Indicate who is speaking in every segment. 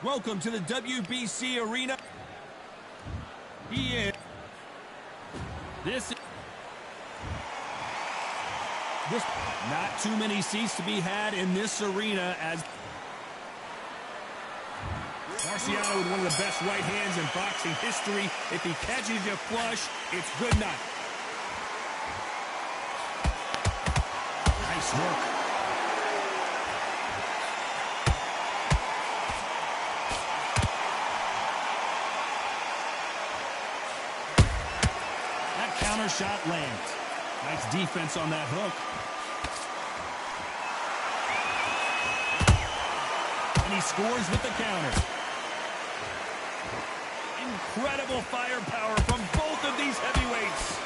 Speaker 1: Welcome to the WBC arena. He is. This. Not too many seats to be had in this arena as Marciano with one of the best right hands in boxing history. If he catches you flush, it's good night. Nice work. That counter shot lands. Nice defense on that hook. And he scores with the counter. Incredible firepower from both of these heavyweights.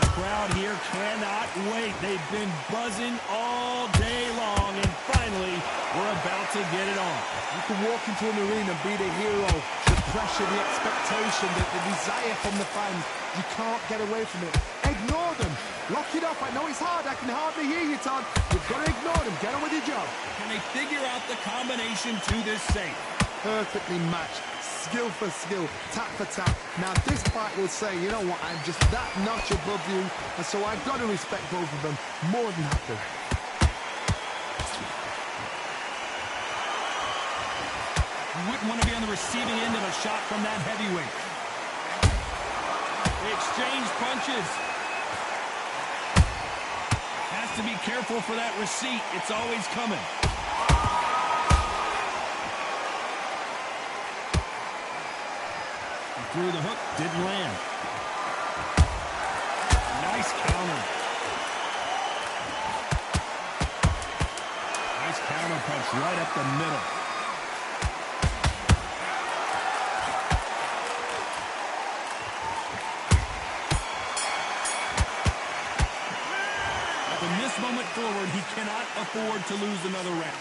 Speaker 1: The crowd here cannot wait. They've been buzzing all day long, and finally, we're about to get it on.
Speaker 2: You can walk into an arena and be the hero. The pressure, the expectation, the desire from the fans. You can't get away from it. Ignore them. Lock it up. I know it's hard. I can hardly hear you, Todd. You've got to ignore them. Get on with your job.
Speaker 1: Can they figure out the combination to this safe?
Speaker 2: Perfectly matched. Skill for skill. Tap for tap. Now, this fight will say, you know what, I'm just that notch above you. And so I've got to respect both of them. More than happy.
Speaker 1: You wouldn't want to be on the receiving end of a shot from that heavyweight. They exchange punches. Has to be careful for that receipt. It's always coming. He threw the hook, didn't land. Nice counter. Nice counter punch right up the middle. From this moment forward, he cannot afford to lose another round.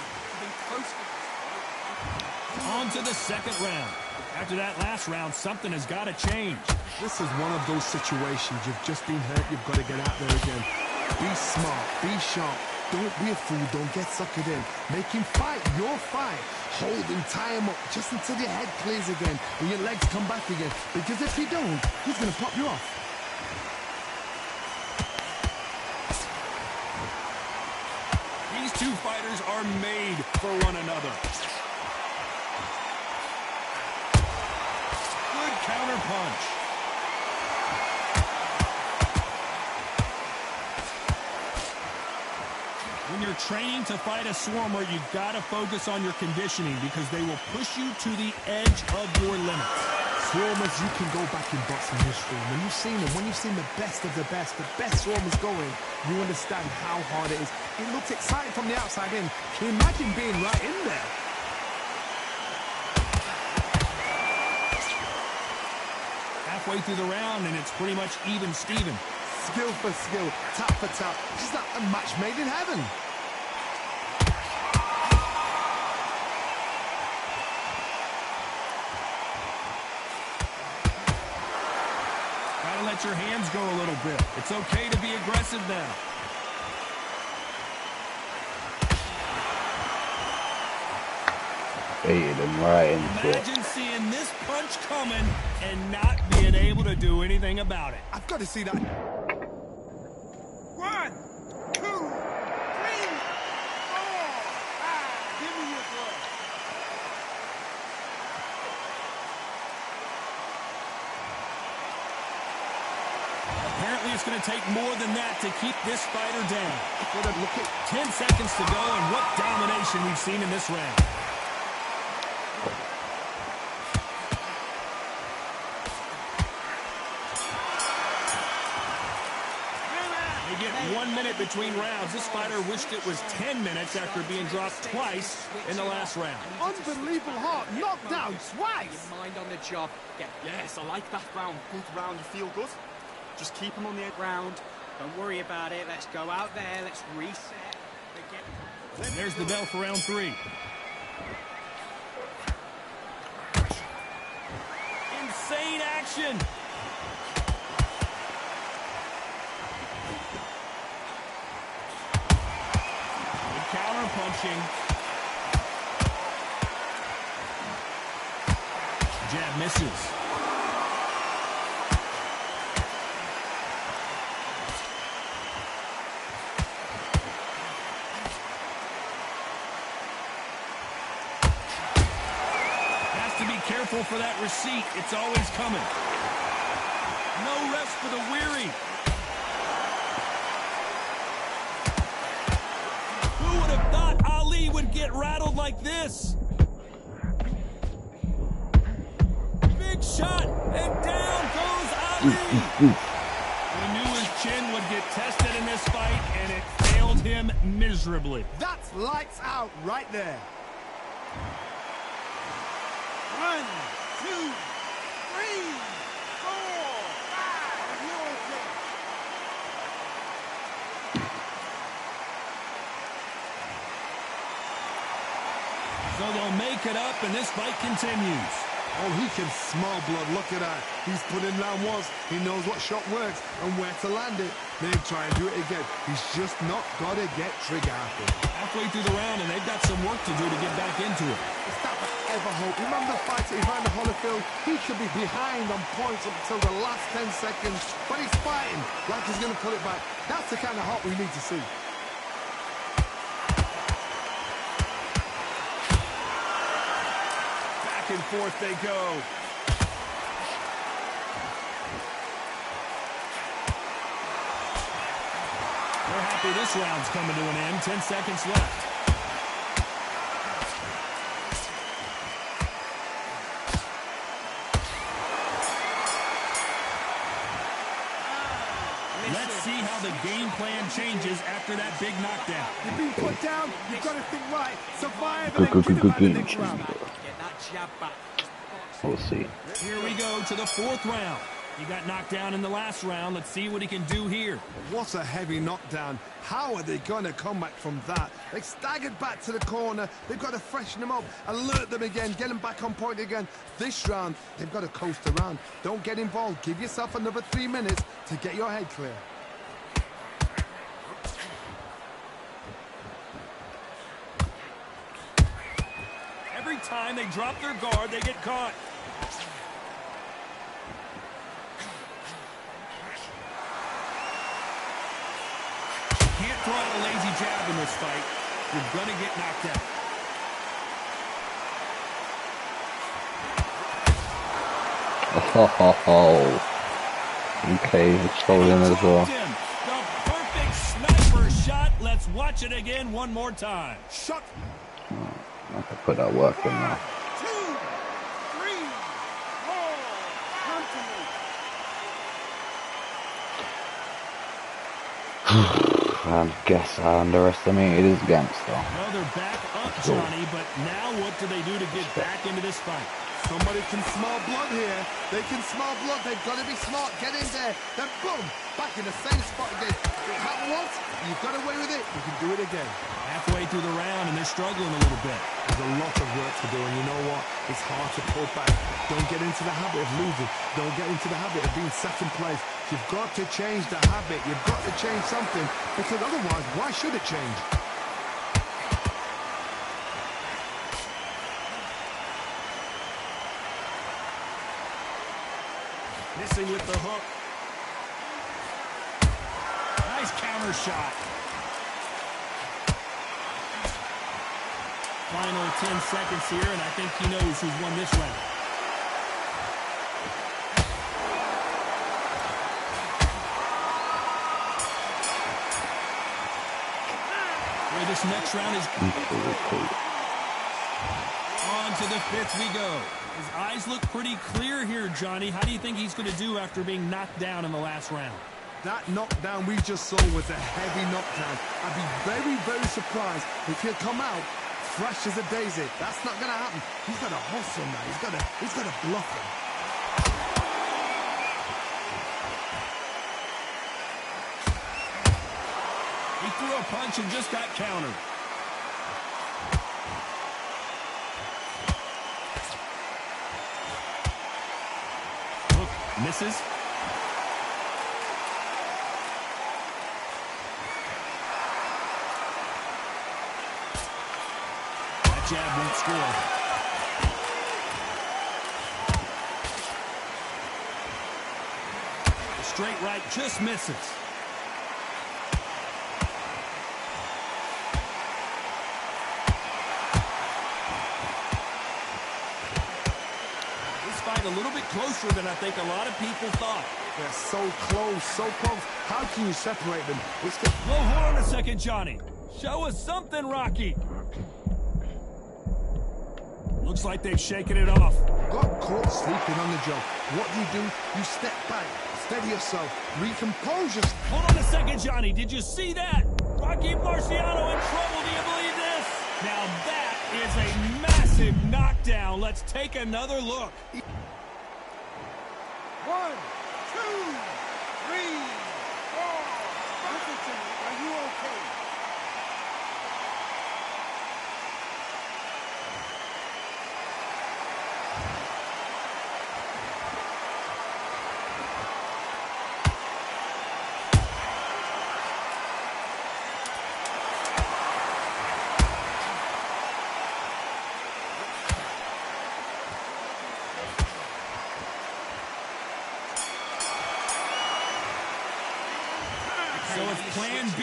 Speaker 1: On to the second round. After that last round, something has got to change.
Speaker 2: This is one of those situations. You've just been hurt. You've got to get out there again. Be smart. Be sharp. Don't be a fool. Don't get suckered in. Make him fight your fight. Hold him, tie him up just until your head clears again and your legs come back again. Because if you don't, he's going to pop you off.
Speaker 1: These two fighters are made for one another. Good counter punch. When you're training to fight a swarmer, you've got to focus on your conditioning because they will push you to the edge of your limits.
Speaker 2: Swarmers, you can go back in boxing history. When you've seen them, when you've seen the best of the best swarmers going, you understand how hard it is. It looks exciting from the outside in. Can you imagine being right in there?
Speaker 1: Halfway through the round, and it's pretty much even Steven.
Speaker 2: Skill for skill, tap for tap. This is like a match made in heaven.
Speaker 1: Gotta let your hands go a little bit. It's okay to be aggressive now.
Speaker 3: Baited him right into it.
Speaker 1: Imagine seeing this punch coming and not being able to do anything about it.
Speaker 2: I've got to see that.
Speaker 4: 1, 2, 3, 4, 5. Give me your blood.
Speaker 1: Apparently it's going to take more than that to keep this fighter down. Look at 10 seconds to go, and what domination we've seen in this round. They get 1 minute between rounds. This fighter wished it was 10 minutes after being dropped twice in the last round.
Speaker 2: Unbelievable heart, knocked down twice.
Speaker 5: Your mind on the job. Yes, I like that round. Good round, you feel good. Just keep him on the ground. Don't worry about it. Let's go out there. Let's reset.
Speaker 1: There's the bell for round 3. Insane action. punching. Jab misses. Has to be careful for that receipt. It's always coming. No rest for the weary. Who would have thought Ali would get rattled like this? Big shot, and down goes Ali. We knew his chin would get tested in this fight, and it failed him miserably.
Speaker 2: That's lights out right there.
Speaker 4: 1, 2, 3, 4, 5. You're okay.
Speaker 1: So they'll make it up, and this fight continues.
Speaker 2: Oh, he can smell blood. Look at that. He's put in round once. He knows what shot works and where to land it. They try and do it again. He's just not got to get trigger happy.
Speaker 1: Halfway through the round, and they've got some work to do to get back into it.
Speaker 2: It's that ever hope. Remember the fight that he ran the Holyfield? He should be behind on points up until the last 10 seconds. But he's fighting like he's going to put it back. That's the kind of hope we need to see.
Speaker 1: Back and forth they go. They're happy this round's coming to an end. 10 seconds left. Let's see how the game plan changes after that big knockdown.
Speaker 2: You've been put down. You've got to think right. Survive and then get him out of the next round.
Speaker 5: Get that jab back.
Speaker 3: We'll see.
Speaker 1: Here we go to the fourth round. He got knocked down in the last round. Let's see what he can do here.
Speaker 2: What a heavy knockdown. How are they going to come back from that? They staggered back to the corner. They've got to freshen them up, alert them again, get them back on point again. This round, they've got to coast around. Don't get involved. Give yourself another 3 minutes to get your head clear.
Speaker 1: Every time they drop their guard, they get caught. Can't throw out a lazy jab in this fight. You're going to get knocked out.
Speaker 3: Okay, it's stolen as well.
Speaker 1: The perfect sniper shot. Let's watch it again one more time.
Speaker 2: Shot.
Speaker 3: I can put that work in now.
Speaker 4: 2, 3, 4. Come to me.
Speaker 3: I guess I underestimated his gangster.
Speaker 1: Well, they're back up, Johnny, but now what do they do to get back into this fight?
Speaker 2: Somebody can smell blood here. They can smell blood. They've got to be smart. Get in there. Then boom, back in the same spot again. It happened once. You got away with it. You can do it again.
Speaker 1: Halfway through the round, and they're struggling a little bit.
Speaker 2: There's a lot of work to do, and you know what? It's hard to pull back. Don't get into the habit of losing. Don't get into the habit of being second place. You've got to change the habit. You've got to change something, because otherwise, why should it change?
Speaker 1: Missing with the hook. Nice counter shot. Final 10 seconds here, and I think he knows who's won this round. Where this next round is... On to the fifth we go. His eyes look pretty clear here, Johnny. How do you think he's going to do after being knocked down in the last round?
Speaker 2: That knockdown we just saw was a heavy knockdown. I'd be very, very surprised if he'll come out fresh as a daisy. That's not going to happen. He's got to hustle now. He's got to bluff him.
Speaker 1: He threw a punch and just got countered. Hook misses. jab won't score. The straight right just misses. This fight a little bit closer than I think a lot of people thought.
Speaker 2: They're so close, so close. How can you separate them?
Speaker 1: Well, hold on a second, Johnny. Show us something, Rocky. Looks like they've shaken it off.
Speaker 2: Got caught sleeping on the job. What do? You step back, steady yourself, recompose yourself.
Speaker 1: Hold on a second, Johnny. Did you see that? Rocky Marciano in trouble. Do you believe this? Now that is a massive knockdown. Let's take another look.
Speaker 4: 1, 2, 3, 4. Washington, are you okay?
Speaker 1: So it's plan B.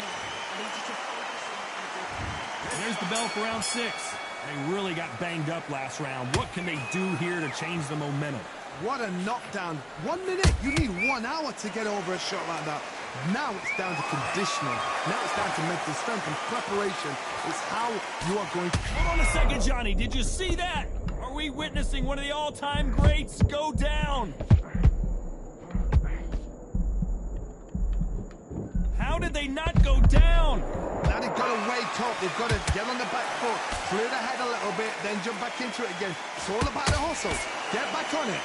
Speaker 1: There's the bell for round 6. They really got banged up last round. What can they do here to change the momentum?
Speaker 2: What a knockdown. 1 minute, you need 1 hour to get over a shot like that. Now it's down to conditioning. Now it's down to mental strength and preparation. It's how you are going to...
Speaker 1: Hold on a second, Johnny. Did you see that? Are we witnessing one of the all-time greats go down? How did they not go down?
Speaker 2: Now they've got to wake up. They've got to get on the back foot, clear the head a little bit, then jump back into it again. It's all about the hustle. Get back on it.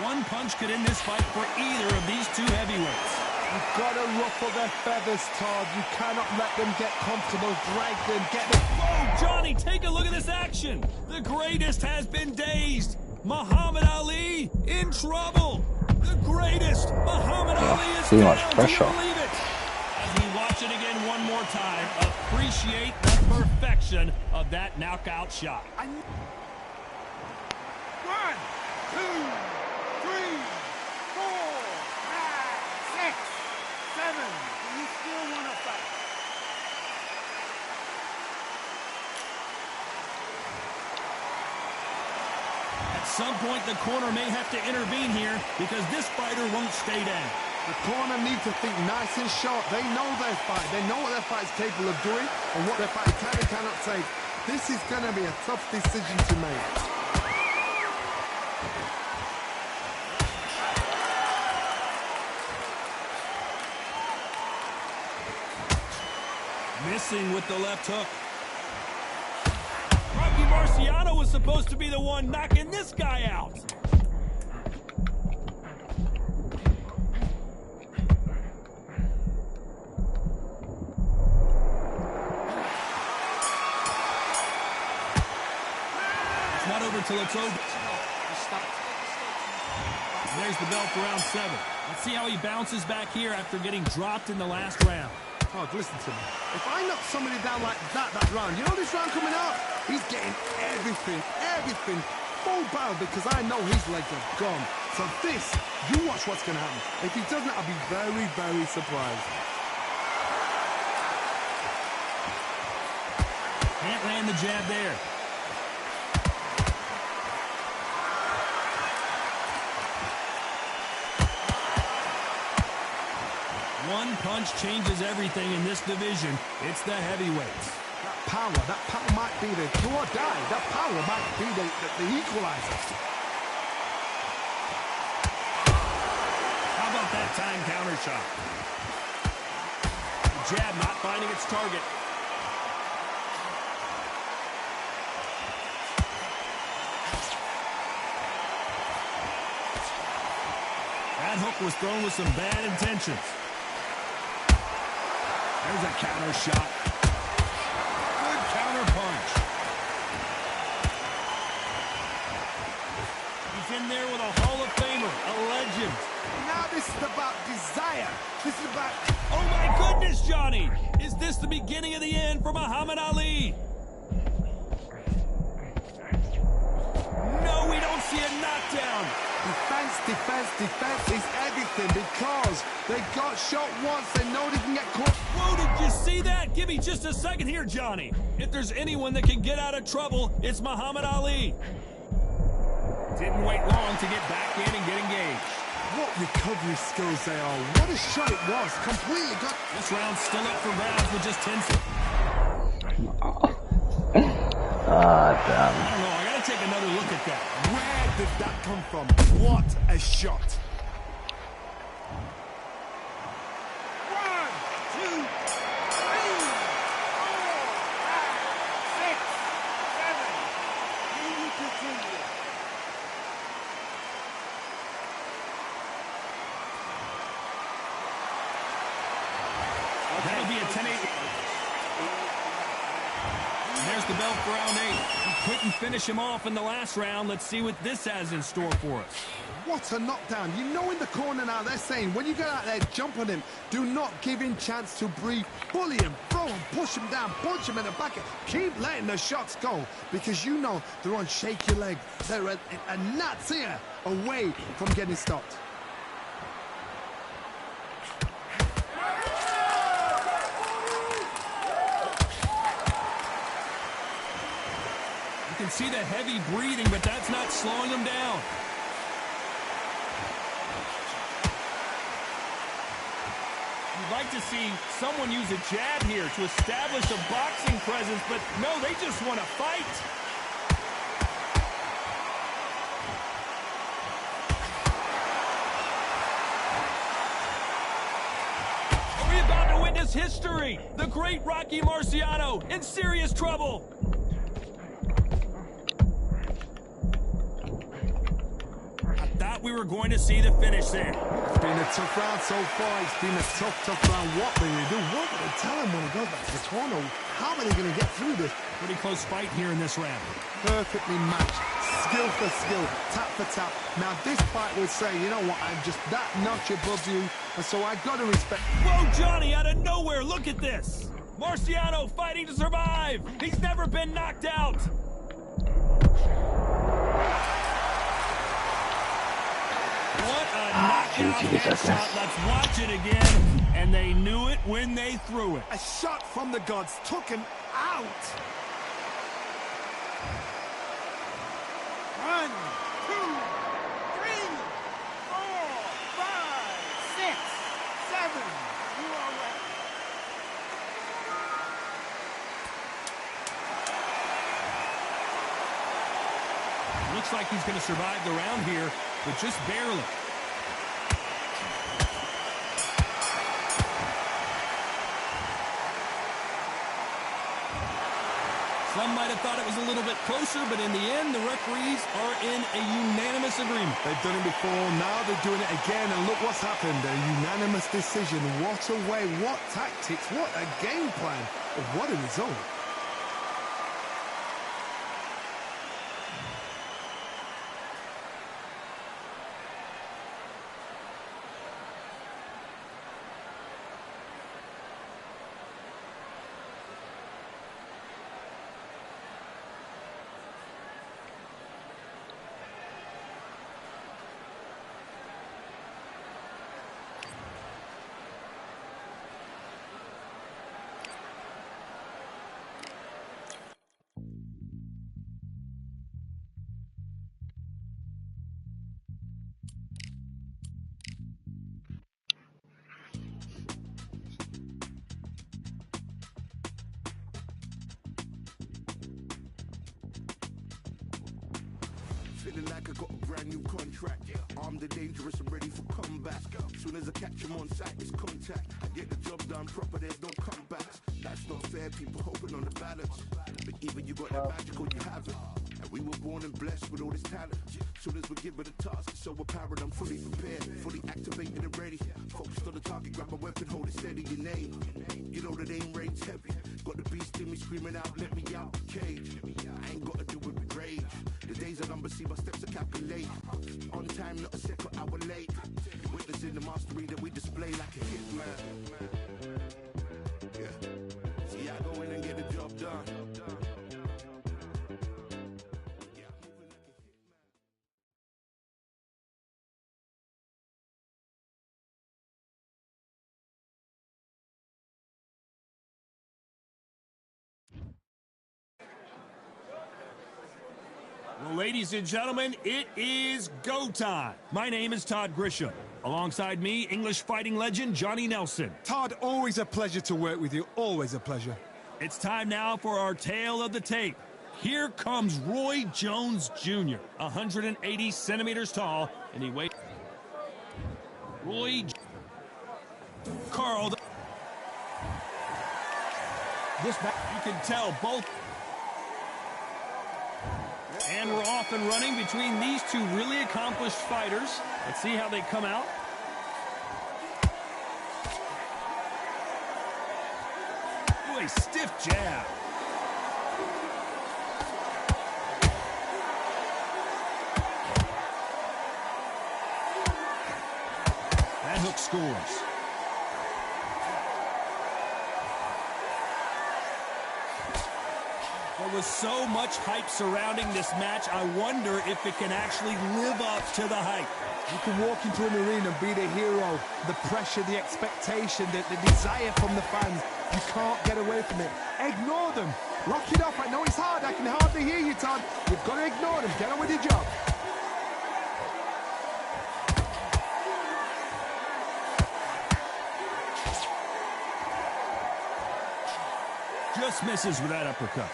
Speaker 1: One punch could end this fight for either of these two heavyweights.
Speaker 2: You've got to ruffle their feathers, Todd. You cannot let them get comfortable. Drag them, get them.
Speaker 1: Whoa, Johnny, take a look at this action. The greatest has been dazed. Muhammad Ali in trouble. The greatest, Muhammad Ali is
Speaker 3: too much
Speaker 1: down.
Speaker 3: pressure.
Speaker 1: Do you believe it? As we watch it again one more time, appreciate the perfection of that knockout shot.
Speaker 4: 1, 2, 3, 4, 5, 6, 7. Do you still want to fight?
Speaker 1: At some point, the corner may have to intervene here because this fighter won't stay down.
Speaker 2: The corner need to think nice and sharp. They know their fight. They know what their fight is capable of doing and what their fight can and cannot take. This is going to be a tough decision to make.
Speaker 1: Missing with the left hook. Rocky Marciano was supposed to be the one knocking this guy out. It's not over till it's over. There's the bell for round 7. Let's see how he bounces back here after getting dropped in the last round.
Speaker 2: Oh, listen to me. If I knock somebody down like that round, you know this round coming out? He's getting everything, full barrel because I know his legs are gone. So this, you watch what's going to happen. If he doesn't, I'll be very, very surprised.
Speaker 1: Can't land the jab there. One punch changes everything in this division. It's the heavyweights.
Speaker 2: That power might be the do or die. That power might be the equalizer.
Speaker 1: How about that time counter shot? The jab not finding its target. That hook was thrown with some bad intentions. There's a counter shot. Good counter punch. He's in there with a Hall of Famer, a legend.
Speaker 2: Now this is about desire. This is about...
Speaker 1: Oh my goodness, this the beginning of the end for Muhammad Ali? No, we don't see a knockdown.
Speaker 2: Defense, defense, defense is everything because they got shot once. They know they can get caught.
Speaker 1: Whoa, did you see that? Give me just a second here, Johnny. If there's anyone that can get out of trouble, it's Muhammad Ali. Didn't wait long to get back in and get engaged.
Speaker 2: What recovery skills they are. What a shot it was. Completely got...
Speaker 1: This round's still up for grabs with just 10 seconds.
Speaker 3: Ah,
Speaker 1: I
Speaker 3: damn.
Speaker 1: don't know, I gotta take another look at that.
Speaker 2: Where did that come from? What a shot.
Speaker 4: 1, 2, 3, 4, 5, 6, 7. Can you continue?
Speaker 1: That'll be a 10-8. And there's the bell for round 8. He couldn't finish him off in the last round. Let's see what this has in store for us.
Speaker 2: What a knockdown. You know in the corner now they're saying when you get out there, jump on him. Do not give him chance to breathe. Bully him, throw him, push him down, punch him in the back. Keep letting the shots go because you know they're on shaky leg. They're a gnat's ear away from getting stopped.
Speaker 1: You can see the heavy breathing, but that's not slowing him down. You'd like to see someone use a jab here to establish a boxing presence, but no, they just want to fight. Are we about to witness history? The great Rocky Marciano in serious trouble. We were going to see the finish there.
Speaker 2: It's been a tough round so far. It's been a tough round. What will they do? What will they tell him when he goes back to the corner? How are they going to get through this?
Speaker 1: Pretty close fight here in this round.
Speaker 2: Perfectly matched. Skill for skill. Tap for tap. Now this fight will say, you know what, I'm just that notch above you, and so I got to respect.
Speaker 1: Whoa, Johnny, out of nowhere, look at this. Marciano fighting to survive. He's never been knocked out. What a knockout headshot. Let's watch it again. And they knew it when they threw it.
Speaker 2: A shot from the gods took him out.
Speaker 4: 1, 2, 3, 4, 5, 6, 7. You are ready.
Speaker 1: Looks like he's going to survive the round here, but just barely. Some might have thought it was a little bit closer, but in the end, the referees are in a unanimous agreement.
Speaker 2: They've done it before, now they're doing it again, and look what's happened. A unanimous decision. What a way, what tactics, what a game plan. What a result.
Speaker 6: Feeling like I got a brand new contract. Armed and dangerous and ready for comeback. Soon as I catch him on sight, it's contact. I get the job done proper, there's no comebacks. That's not fair, people hoping on the balance. But even you got the magical, you have it. And we were born and blessed with all this talent. Soon as we're given a task, it's so apparent I'm fully prepared, fully activated and ready. Focused on the target, grab my weapon, hold it steady, your name. You know the aim range heavy. Got the beast in me screaming out, let me out the cage. I ain't got to do it with rage. The days are numbered, see my steps are calculate. On time, not a second hour late. Witnessing the mastery that we display like a hitman. Yeah.
Speaker 1: Ladies and gentlemen, it is go time. My name is Todd Grisham. Alongside me, English fighting legend Johnny Nelson.
Speaker 2: Todd, always a pleasure to work with you. Always a pleasure.
Speaker 1: It's time now for our tale of the tape. Here comes Roy Jones Jr., 180 centimeters tall, and he weighs... Carl... This back, you can tell both... And we're off and running between these two really accomplished fighters. Let's see how they come out. Ooh, a stiff jab. That hook scores. There was so much hype surrounding this match, I wonder if it can actually live up to the hype.
Speaker 2: You can walk into an arena and be the hero. The pressure, the expectation, the desire from the fans. You can't get away from it. Ignore them. Lock it off. I know it's hard. I can hardly hear you, Todd. You've got to ignore them. Get on with your job.
Speaker 1: Just misses with that uppercut.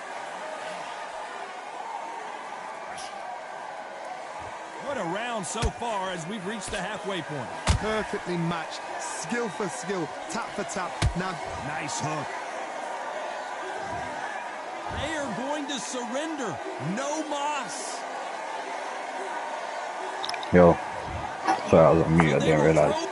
Speaker 1: What a round so far as we've reached the halfway point.
Speaker 2: Perfectly matched. Skill for skill. Tap for tap. Now,
Speaker 1: nice hook. They are going to surrender. No mas.
Speaker 3: Yo. Sorry, I was on mute. I didn't realize.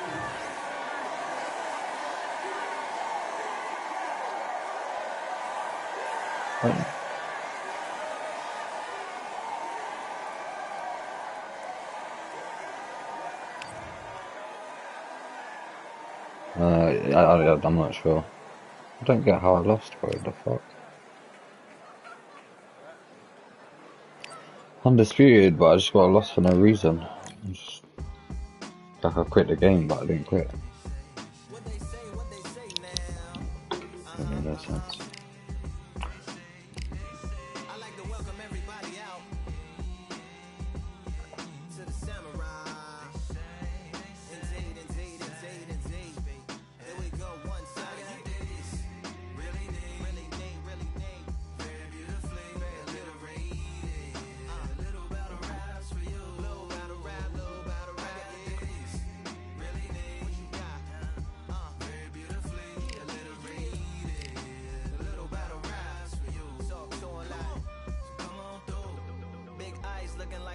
Speaker 3: I'm not sure. I don't get how I lost, bro. The fuck? Undisputed, but I just got lost for no reason. Just, like I quit the game, but I didn't quit. Doesn't make no sense.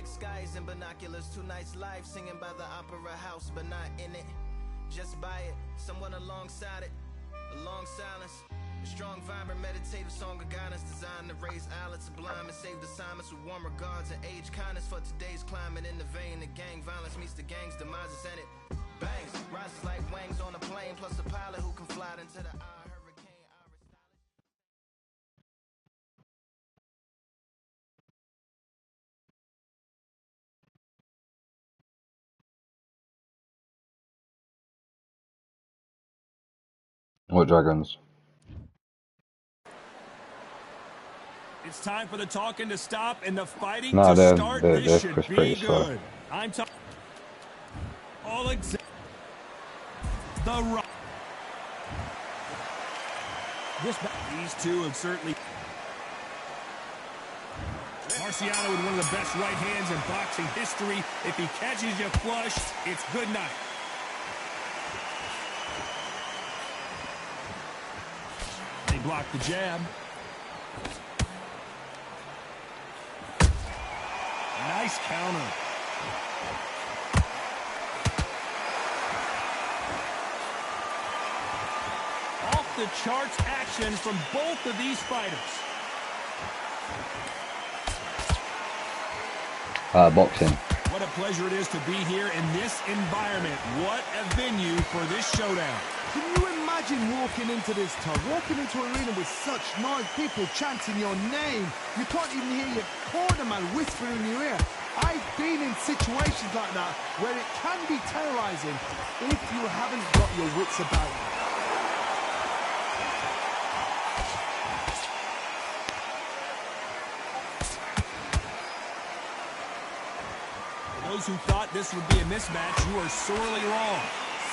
Speaker 7: Skies and binoculars, 2 nights live singing by the opera house, but not in it. Just by it, someone alongside it, a long silence. A strong, vibrant, meditative song of guidance designed to raise eyelids sublime and save assignments with warm regards and age kindness for today's climate. In the vein of gang violence meets the gang's demise, and it bangs, rises like wings on a plane, plus a pilot who can fly into the eye.
Speaker 3: What dragons?
Speaker 1: It's time for the talking to stop and the fighting
Speaker 3: No,
Speaker 1: to start. This should be
Speaker 3: pretty slow.
Speaker 1: good. I'm talking. The rock. These two have certainly. Marciano with one of the best right hands in boxing history. If he catches you flush, it's good night. They block the jab. Nice counter. Off the charts action from both of these fighters.
Speaker 3: Boxing.
Speaker 1: What a pleasure it is to be here in this environment. What a venue for this showdown.
Speaker 2: can you imagine walking into this, Todd? Walking into an arena with such noise, people chanting your name. You can't even hear your corner man whispering in your ear. I've been in situations like that where it can be terrorizing if you haven't got your wits about you.
Speaker 1: those who thought this would be a mismatch, you are sorely wrong.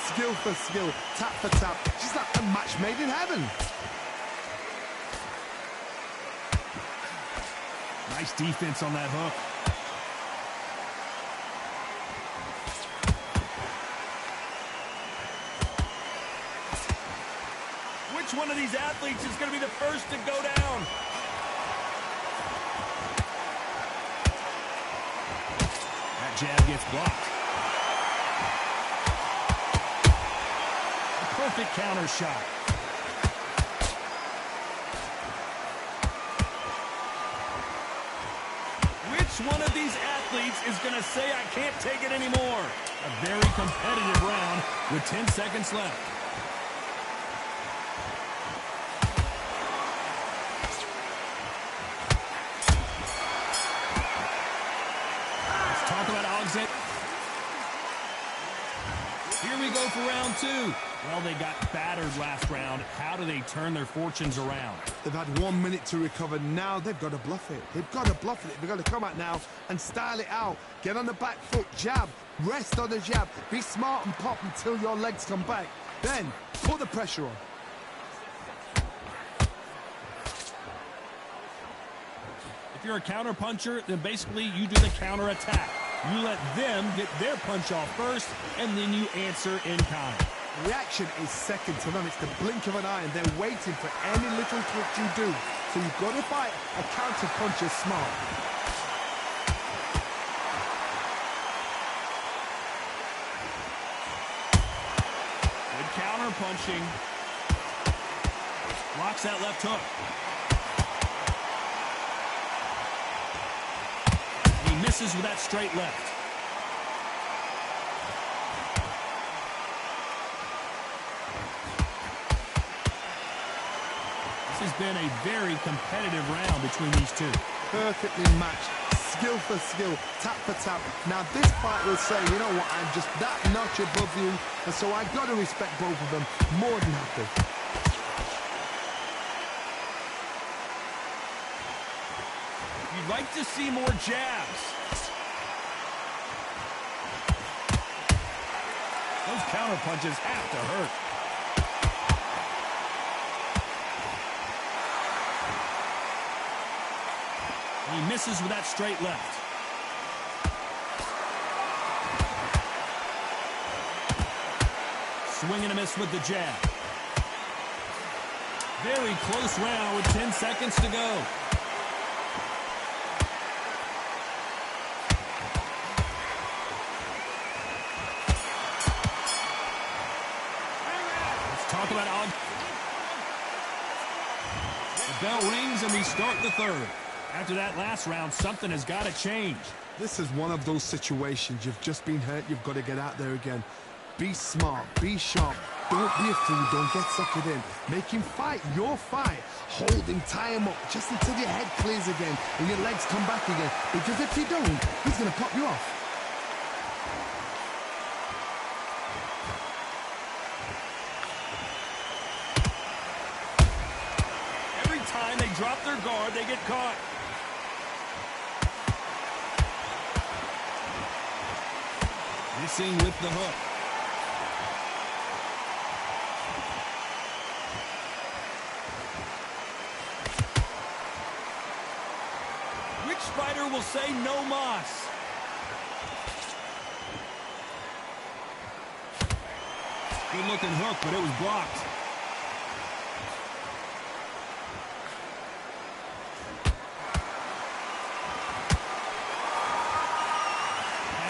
Speaker 2: Skill for skill, tap for tap. She's like a match made in heaven.
Speaker 1: Nice defense on that hook. Which one of these athletes is going to be the first to go down? That jab gets blocked. A perfect counter shot. Which one of these athletes is going to say, I can't take it anymore? A very competitive round with 10 seconds left. Let's talk about Alexander. Here we go for round two. Well, they got battered last round. How do they turn their fortunes around?
Speaker 2: They've had 1 minute to recover. Now they've got to bluff it. They've got to bluff it. They've got to come out now and style it out. Get on the back foot, jab, rest on the jab. Be smart and pop until your legs come back. Then put the pressure on.
Speaker 1: If you're a counter puncher, then basically you do the counter attack. You let them get their punch off first, and then you answer in kind.
Speaker 2: Reaction is second to none. It's the blink of an eye, and they're waiting for any little twitch you do. So you've got to fight a counter puncher smart.
Speaker 1: Good counter punching. Blocks that left hook. He misses with that straight left. This has been a very competitive round between these two.
Speaker 2: Perfectly matched, skill for skill, tap for tap. Now this fight will say, you know what, I'm just that notch above you, and so I've got to respect both of them more than happy.
Speaker 1: You'd like to see more jabs. Those counter punches have to hurt. He misses with that straight left. Swing and a miss with the jab. Very close round with 10 seconds to go. Let's talk about the bell rings and we start the third. After that last round, something has got to change.
Speaker 2: This is one of those situations. You've just been hurt. You've got to get out there again. Be smart. Be sharp. Don't be a fool. Don't get suckered in. Make him fight your fight. Hold him, tie him up, just until your head clears again and your legs come back again. Because if you don't, he's going to pop you off.
Speaker 1: Every time they drop their guard, they get caught. Missing with the hook. Which fighter will say no mas? Good looking hook, but it was blocked.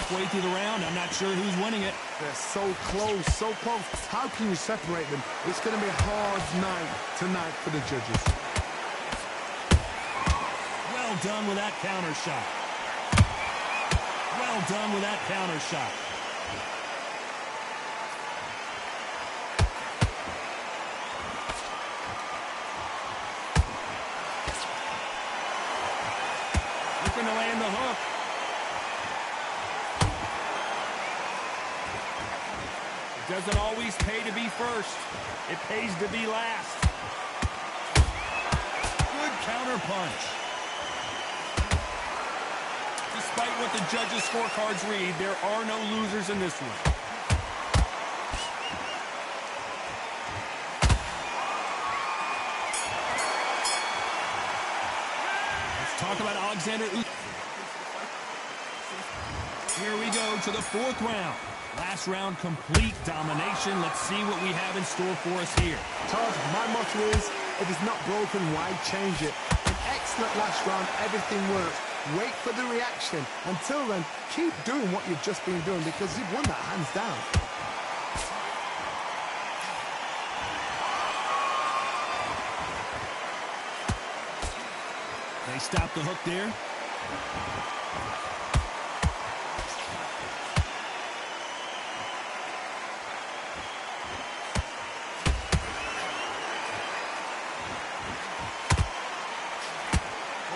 Speaker 1: Halfway through the round, I'm not sure who's winning it.
Speaker 2: They're so close, so close. How can you separate them? It's going to be a hard night tonight for the judges.
Speaker 1: Well done with that counter shot. Well done with that counter shot. Looking to land the hook. It doesn't always pay to be first. It pays to be last. Good counter punch. Despite what the judges' scorecards read, there are no losers in this one. Talk about Alexander Usyk. Here we go to the fourth round. Last round, complete domination. Let's see what we have in store for us here.
Speaker 2: Todd, my motto is, if it's not broken, why change it? An excellent last round, everything works. Wait for the reaction. Until then, keep doing what you've just been doing because you've won that hands down.
Speaker 1: They stop the hook there.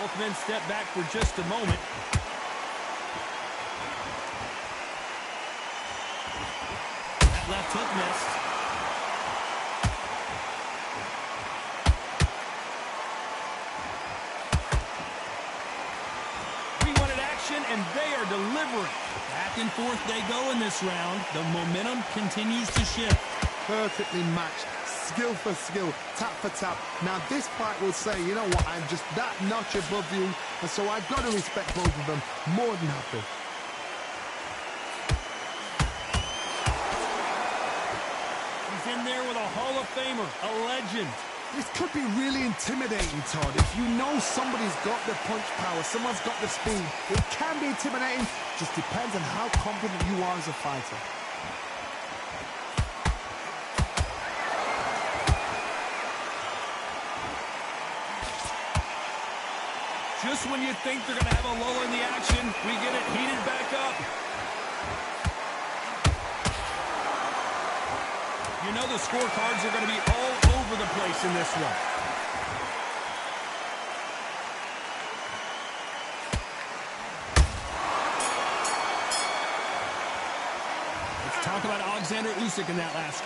Speaker 1: Both men step back for just a moment. That left hook missed. And they are delivering. Back and forth they go in this round. The momentum continues to shift.
Speaker 2: Perfectly matched. Skill for skill. Tap for tap. Now this fight will say, you know what, I'm just that notch above you. And so I've got to respect both of them. More than happy.
Speaker 1: He's in there with a Hall of Famer, a legend.
Speaker 2: This could be really intimidating, Todd. If you know somebody's got the punch power, someone's got the speed, it can be intimidating. Just depends on how confident you are as a fighter.
Speaker 1: Just when you think they're going to have a lull in the action, we get it heated back up. You know the scorecards are going to be all over the place in this one. Let's talk about Alexander Usyk in that last.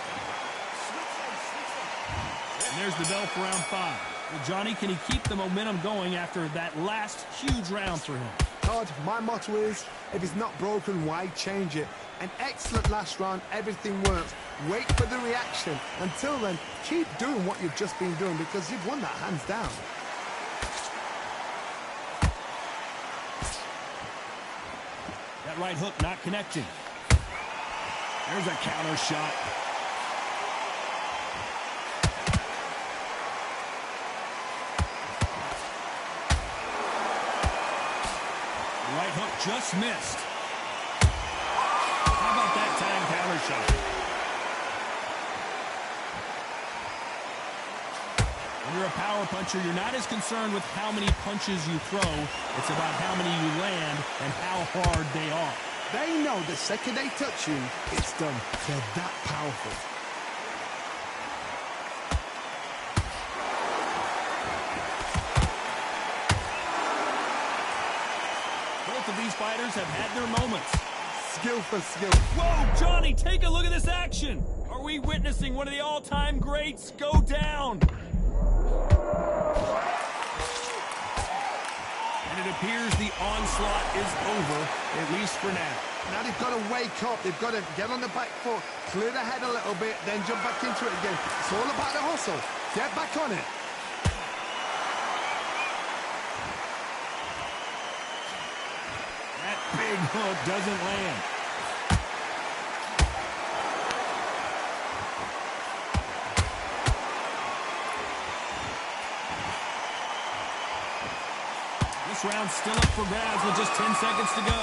Speaker 1: And there's the bell for round 5. Well, Johnny, can he keep the momentum going after that last huge round for him?
Speaker 2: Todd, my motto is, if it's not broken, why change it? An excellent last round, everything works. Wait for the reaction. Until then, keep doing what you've just been doing because you've won that hands down.
Speaker 1: That right hook not connecting. There's a counter shot. The right hook just missed. How about that time counter shot? When you're a power puncher, you're not as concerned with how many punches you throw. It's about how many you land and how hard they are.
Speaker 2: They know the second they touch you, it's done. They're that powerful.
Speaker 1: Both of these fighters have had their moments.
Speaker 2: Skill for skill.
Speaker 1: Whoa, Johnny, take a look at this action. Are we witnessing one of the all-time greats go down? And it appears the onslaught is over, at least for now.
Speaker 2: Now they've got to wake up. They've got to get on the back foot, clear the head a little bit, then jump back into it again. It's all about the hustle. Get back on it.
Speaker 1: That big hook doesn't land. This round's still up for grabs with just 10 seconds to go.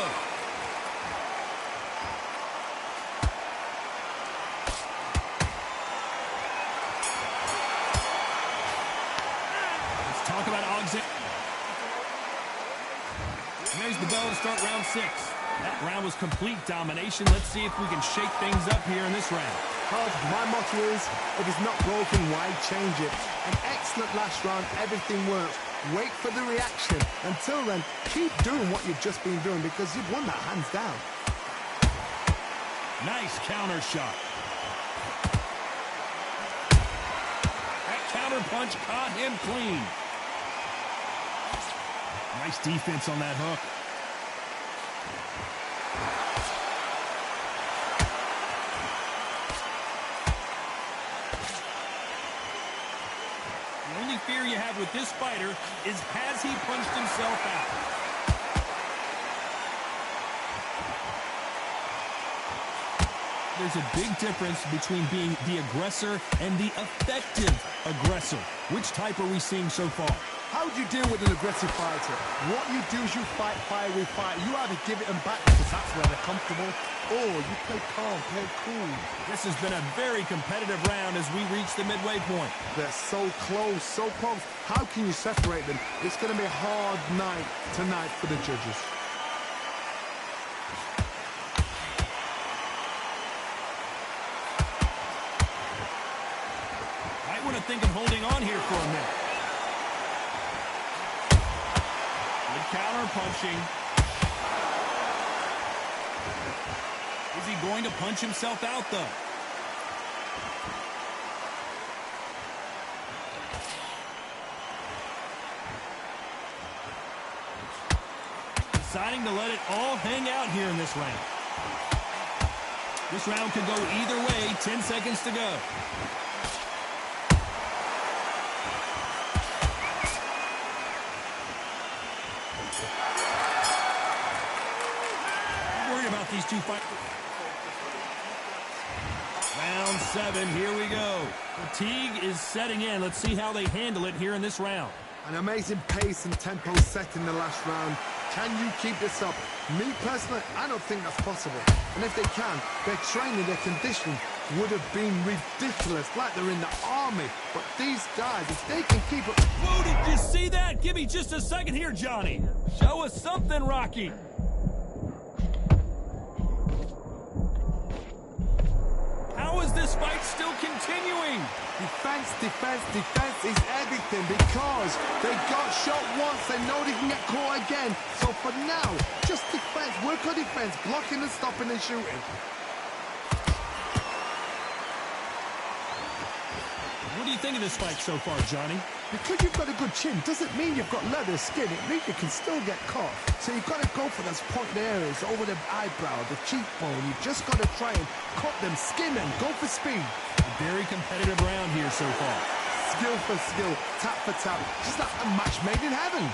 Speaker 1: Let's talk about Alexander. And there's the bell to start round 6. That round was complete domination. Let's see if we can shake things up here in this round.
Speaker 2: Todd, my motto is, if it's not broken, why change it? An excellent last round, everything works. Wait for the reaction. Until then, keep doing what you've just been doing because you've won that hands down.
Speaker 1: Nice counter shot. That counter punch caught him clean. Nice defense on that hook. The only fear you have with this fighter is, has he punched himself out? There's a big difference between being the aggressor and the effective aggressor. Which type are we seeing so far?
Speaker 2: How do you deal with an aggressive fighter? What you do is you fight fire with fire. You either give it them back because that's where they're comfortable, or you play calm, play cool.
Speaker 1: This has been a very competitive round as we reach the midway point.
Speaker 2: They're so close, so close. How can you separate them? It's going to be a hard night tonight for the judges.
Speaker 1: Might want to think of holding on here for a minute. Good counter punching. Is he going to punch himself out, though? Deciding to let it all hang out here in this round. This round could go either way. 10 seconds to go. Worried about these two fighters. Round 7, here we go. Fatigue is setting in. Let's see how they handle it here in this round.
Speaker 2: An amazing pace and tempo set in the last round. Can you keep this up? Me personally, I don't think that's possible. And if they can, their training, their conditioning would have been ridiculous, like they're in the army. But these guys, if they can keep it...
Speaker 1: Whoa, did you see that? Give me just a second here, Johnny. Show us something, Rocky. How is this fight still continuing?
Speaker 2: Defense, defense, defense is everything because they got shot once. They know they can get caught again. So for now, just defense, work on defense, blocking and stopping and shooting.
Speaker 1: What do you think of this fight so far, Johnny?
Speaker 2: Because you've got a good chin doesn't mean you've got leather skin. It means you can still get caught. So you've got to go for those point areas over the eyebrow, the cheekbone. You've just got to try and cut them, skin them, go for speed.
Speaker 1: A very competitive round here so far.
Speaker 2: Skill for skill, tap for tap. Just like a match made in heaven.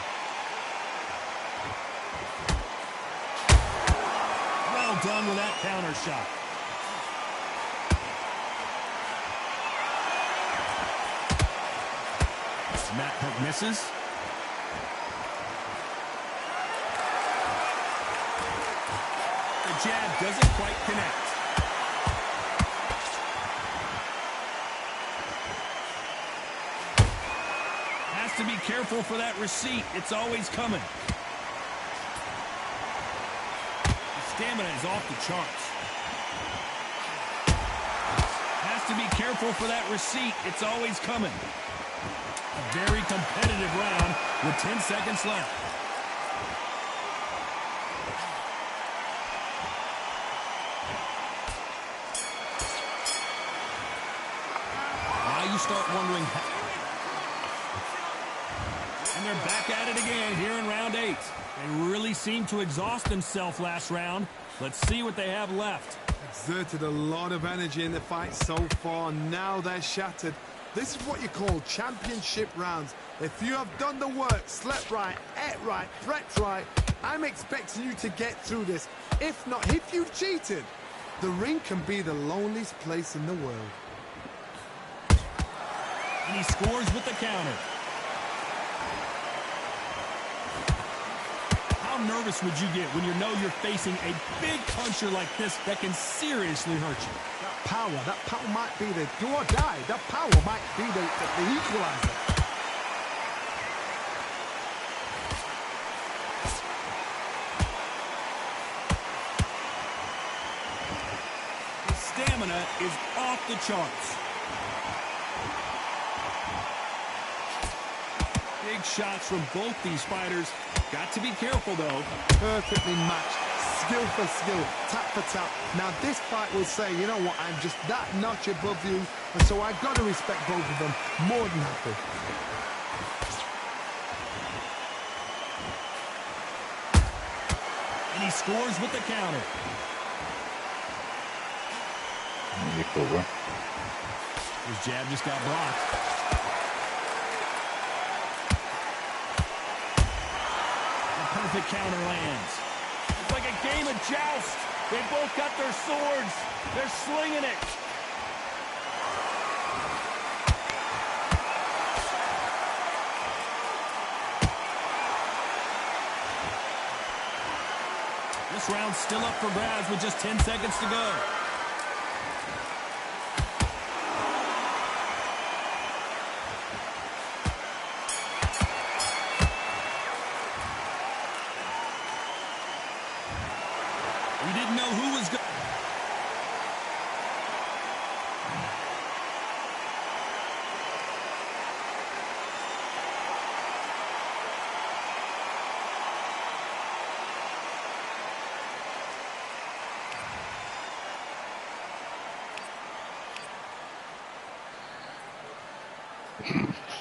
Speaker 1: Well done with that counter shot. Matt Hook misses. The jab doesn't quite connect. Has to be careful for that receipt. It's always coming. The stamina is off the charts. Has to be careful for that receipt. It's always coming. A very competitive round with 10 seconds left. Now you start wondering how... And they're back at it again here in round 8. They really seemed to exhaust themselves last round. Let's see what they have left.
Speaker 2: Exerted a lot of energy in the fight so far. Now they're shattered. This is what you call championship rounds. If you have done the work, slept right, ate right, prepped right, I'm expecting you to get through this. If not, if you've cheated, the ring can be the loneliest place in the world.
Speaker 1: And he scores with the counter. How nervous would you get when you know you're facing a big puncher like this that can seriously hurt you?
Speaker 2: That power might be the do or die. That power might be the equalizer.
Speaker 1: The stamina is off the charts. Big shots from both these fighters. Got to be careful, though.
Speaker 2: Perfectly matched. Skill for skill, tap for tap. Now this fight will say, you know what, I'm just that notch above you, and so I've got to respect both of them. More than happy.
Speaker 1: And he scores with the counter. His jab just got blocked. A perfect counter lands. It's like a game of joust. They both got their swords. They're slinging it. This round's still up for grabs with just 10 seconds to go. We didn't know who was going.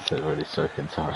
Speaker 3: They're really soaking tired.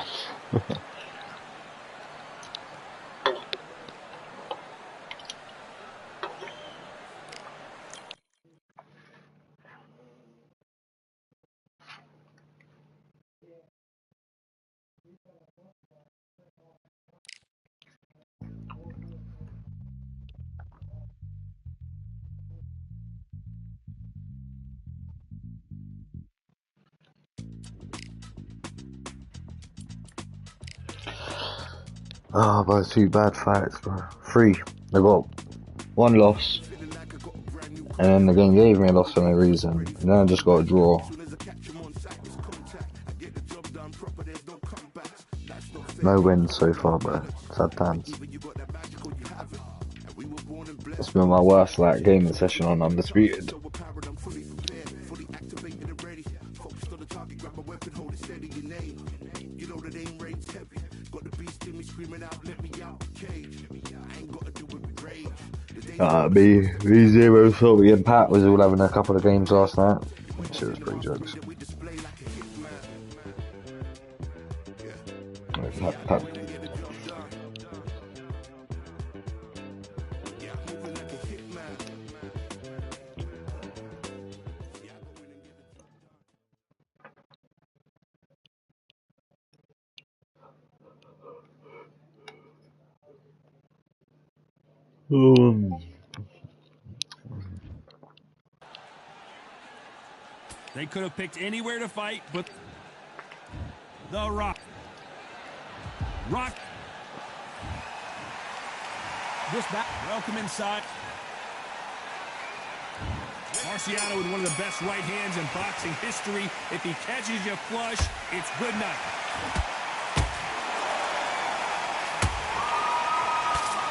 Speaker 3: Oh, but 2 bad fights, bro. 3. I got 1 loss, and then the game gave me a loss for no reason. And then I just got a draw. No wins so far, bro. Sad times. It's been my worst gaming session on Undisputed. B0 thought me and Pat was all having a couple of games last night. Shit was pretty jokes. Pat.
Speaker 1: They could have picked anywhere to fight, but the Rock. This back. Welcome inside. Marciano with one of the best right hands in boxing history. If he catches you flush, it's good night.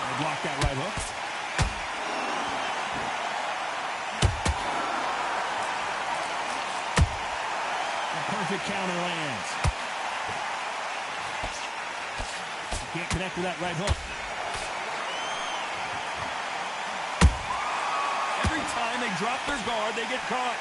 Speaker 1: They block that right hook. Perfect counter lands. Can't connect with that right hook. Every time they drop their guard, they get caught.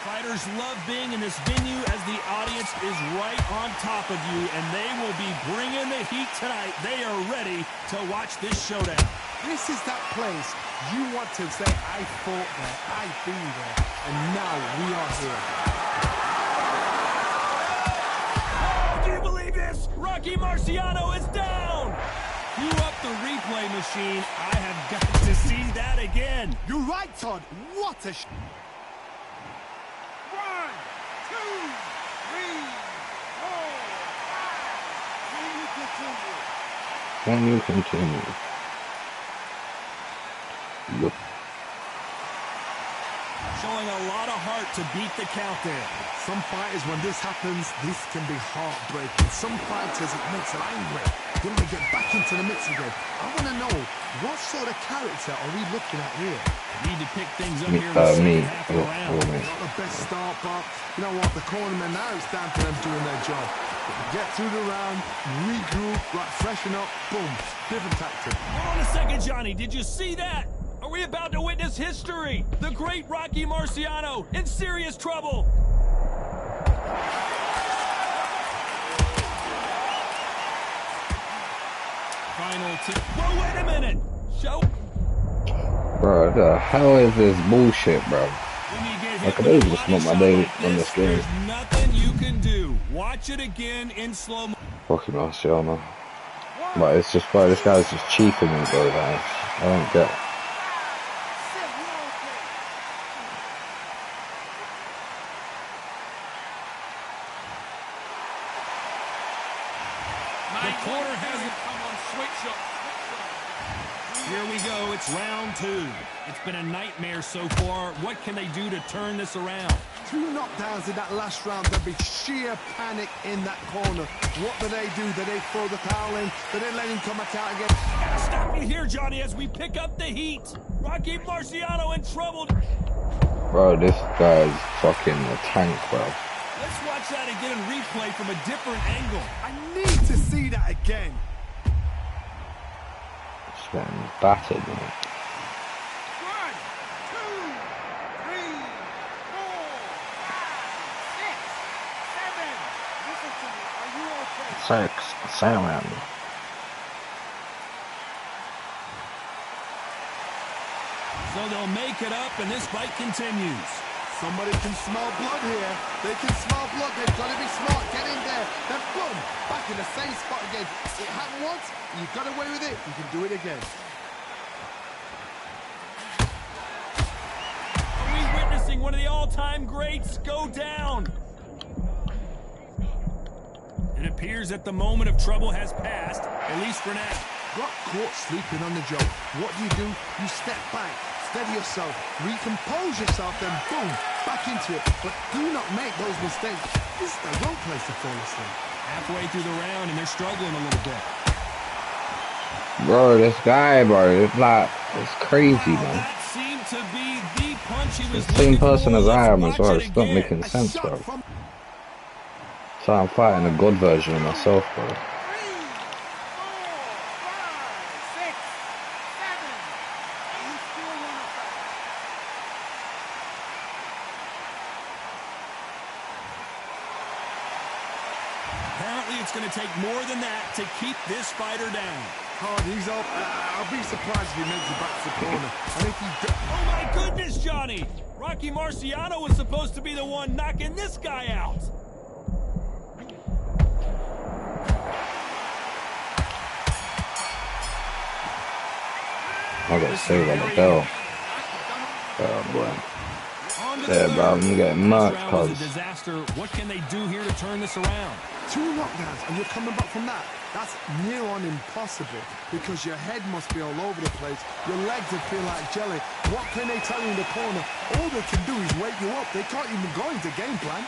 Speaker 1: Fighters love being in this venue as the audience is right on top of you, and they will be bringing the heat tonight. They are ready to watch this showdown.
Speaker 2: This is that place you want to say, I fought there, I've been there, and now we are here.
Speaker 1: Oh, do you believe this? Rocky Marciano is down! Cue up the replay machine. I have got to see that again.
Speaker 2: You're right, Todd. What a
Speaker 4: 1, 2, 3, 4, 5. Can you continue?
Speaker 3: Yep.
Speaker 1: Showing a lot of heart to beat the count there.
Speaker 2: Some fighters, when this happens, this can be heartbreaking. Some fighters, it makes them angry. Then they get back into the mix again. I want to know, what sort of character are we looking at here?
Speaker 1: Need to pick things up here in the second half of the round.
Speaker 2: Not the best start, but you know what? The cornermen, now it's down to them doing their job. Get through the round, regroup, freshen up, boom. Different tactic.
Speaker 1: Hold on a second, Johnny. Did you see that? Are we about to witness history? The great Rocky Marciano in serious trouble. Final tip. Whoa, wait a minute. Show.
Speaker 3: Bro, the hell is this bullshit, bro?
Speaker 1: When you get
Speaker 3: I
Speaker 1: hit
Speaker 3: could
Speaker 1: with a
Speaker 3: just
Speaker 1: body
Speaker 3: not my
Speaker 1: shot
Speaker 3: day
Speaker 1: like
Speaker 3: on
Speaker 1: this,
Speaker 3: this game.
Speaker 1: there's nothing you can do. Watch it again in slow mo.
Speaker 3: Fucking Marciano. But it's just, bro, this guy's just cheating me, bro, man. I don't get it.
Speaker 1: The corner hasn't come on. Switch up. Here we go. It's round 2. It's been a nightmare so far. What can they do to turn this around?
Speaker 2: 2 knockdowns in that last round. There'd be sheer panic in that corner. What do? Do they throw the towel in? Do they let him come back out again?
Speaker 1: Gotta stop you here, Johnny, as we pick up the heat. Rocky Marciano in trouble.
Speaker 3: Bro, this guy's fucking a tank, bro.
Speaker 1: Let's watch that again and replay from a different angle.
Speaker 2: I need to see that again.
Speaker 3: Just getting battered, man.
Speaker 4: 1, 2, 3, 4, 5, 6, 7. Listen to me. Are you okay?
Speaker 3: 6, 7.
Speaker 1: So they'll make it up, and this fight continues.
Speaker 2: Somebody can smell blood here. They can smell blood. They've got to be smart. Get in there. Then boom, back in the same spot again. It happened once. You got away with it. You can do it again.
Speaker 1: Are we witnessing one of the all-time greats go down? It appears that the moment of trouble has passed, at least for now.
Speaker 2: Got caught sleeping on the job. What do? You step back, steady yourself, recompose yourself, then boom, back into it. But do not make those mistakes. This is the wrong place to fall asleep.
Speaker 1: Halfway through the round, and they're struggling a little bit.
Speaker 3: Bro, this guy, bro, it's like, it's crazy, man.
Speaker 1: That seemed to be the punch he was
Speaker 3: The same
Speaker 1: looking
Speaker 3: person
Speaker 1: for.
Speaker 3: as I am
Speaker 1: Let's
Speaker 3: as well.
Speaker 1: watch
Speaker 3: It's
Speaker 1: it
Speaker 3: not
Speaker 1: again.
Speaker 3: making sense,
Speaker 2: Shot
Speaker 3: bro.
Speaker 2: from
Speaker 3: So I'm fighting a god version of myself, bro.
Speaker 4: 3, 4, 5, 6, 7. You still want to fight?
Speaker 1: Apparently, it's going to take more than that to keep this fighter down.
Speaker 2: hard. He's up. I'll be surprised if he makes it back to the corner. And if he
Speaker 1: Oh, my goodness, Johnny! Rocky Marciano was supposed to be the one knocking this guy out.
Speaker 3: I got saved on the bell. Oh, boy. Yeah, bro, I'm getting much,
Speaker 1: Was a
Speaker 3: cuz.
Speaker 1: disaster. What can they do here to turn this around?
Speaker 2: 2 knockdowns and you're coming back from that. That's near on impossible because your head must be all over the place. Your legs will feel like jelly. What can they tell you in the corner? All they can do is wake you up. They can't even go into game plan.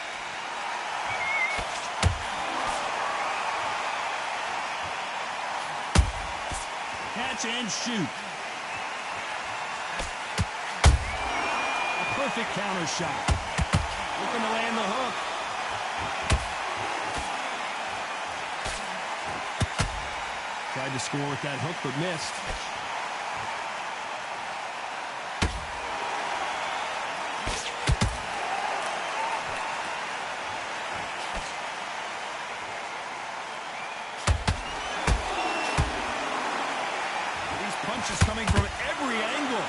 Speaker 1: Catch and shoot. A perfect counter shot. Looking to land the hook. Tried to score with that hook, but missed. These punches coming from every angle.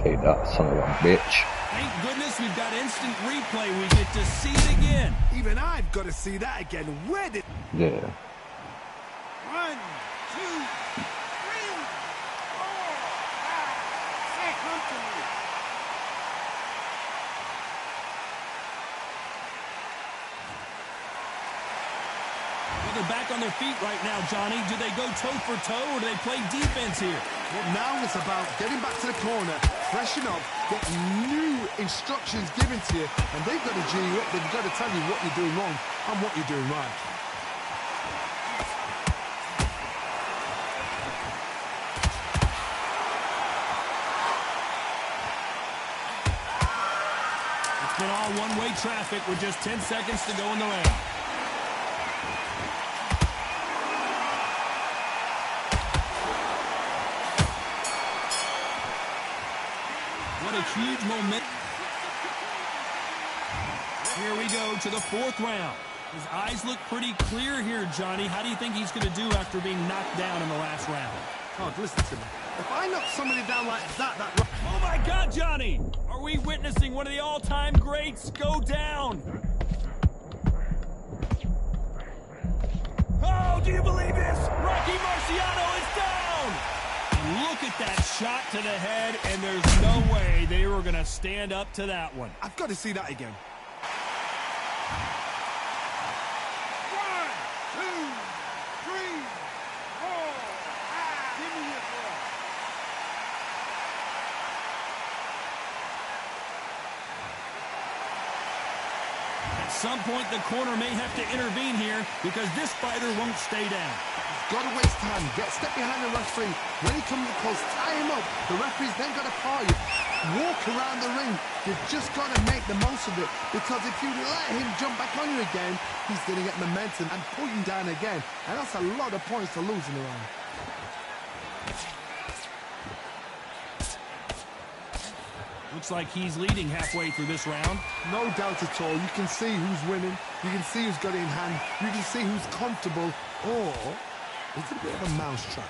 Speaker 3: Take that, son of a bitch.
Speaker 1: Thank goodness we've got instant replay. We get to see it again.
Speaker 2: Even I've got to see that again. Where did...
Speaker 3: Yeah.
Speaker 4: 1, 2, 3, 4, 5, 6. Come to me.
Speaker 1: Well, they're back on their feet right now, Johnny. Do they go toe for toe or do they play defense here?
Speaker 2: Well, now it's about getting back to the corner, freshen up, get new instructions given to you, and they've got to G you up. They've got to tell you what you're doing wrong and what you're doing right.
Speaker 1: It's been all one-way traffic with just 10 seconds to go in the round. What a huge moment. Here we go to the 4th round. His eyes look pretty clear here, Johnny. How do you think he's going to do after being knocked down in the last round?
Speaker 2: Oh, listen to me. If I knock somebody down like that...
Speaker 1: Oh, my God, Johnny! Are we witnessing one of the all-time greats go down? Oh, do you believe this? Rocky Marciano is down! Look at that shot to the head, and there's no way they were going to stand up to that one.
Speaker 2: I've got to see that again.
Speaker 4: 1, 2, 3, 4. Give me your breath.
Speaker 1: At some point, the corner may have to intervene here because this fighter won't stay down.
Speaker 2: Got to waste time. Get step behind the referee. When he comes close, tie him up. The referee's then got to call you. Walk around the ring. You've just got to make the most of it. Because if you let him jump back on you again, he's going to get momentum and pull you down again. And that's a lot of points to lose in the round.
Speaker 1: Looks like he's leading halfway through this round.
Speaker 2: No doubt at all. You can see who's winning. You can see who's got it in hand. You can see who's comfortable. Or it's a bit of a mousetrap.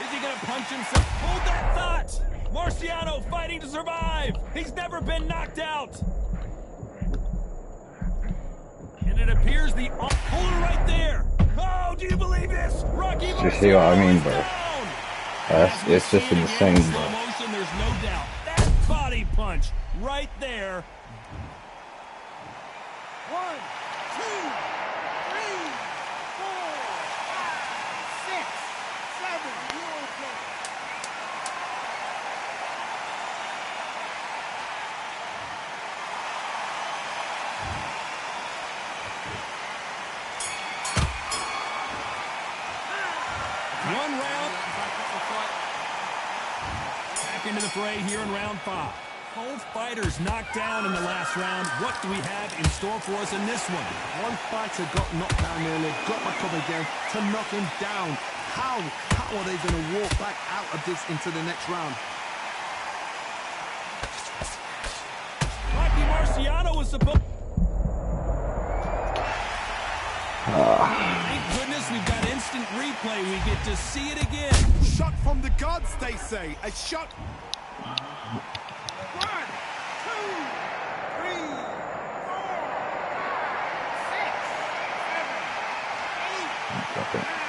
Speaker 1: Is he going to punch himself? Hold that thought! Marciano fighting to survive! He's never been knocked out! And it appears the... Hold it right there! Oh, do you believe this? Rocky Marciano
Speaker 3: You see what I mean, bro?
Speaker 1: down!
Speaker 3: It's just insane,
Speaker 1: Slow
Speaker 3: bro.
Speaker 1: motion, there's no doubt. That body punch right there.
Speaker 4: 1, 2, 3, 4, 5, 6, 7. You're okay.
Speaker 1: One round. Back into the fray here in round 5. Both fighters knocked down in the last round. What do we have in store for us in this one?
Speaker 2: One fighter got knocked down early, got back up again to knock him down. How are they going to walk back out of this into the next round?
Speaker 1: Rocky Marciano was supposed... Thank goodness we've got instant replay. We get to see it again.
Speaker 2: Shot from the gods, they say. A shot.
Speaker 4: 1, 2, 3, 4, 5, 6, 7, 8, 9.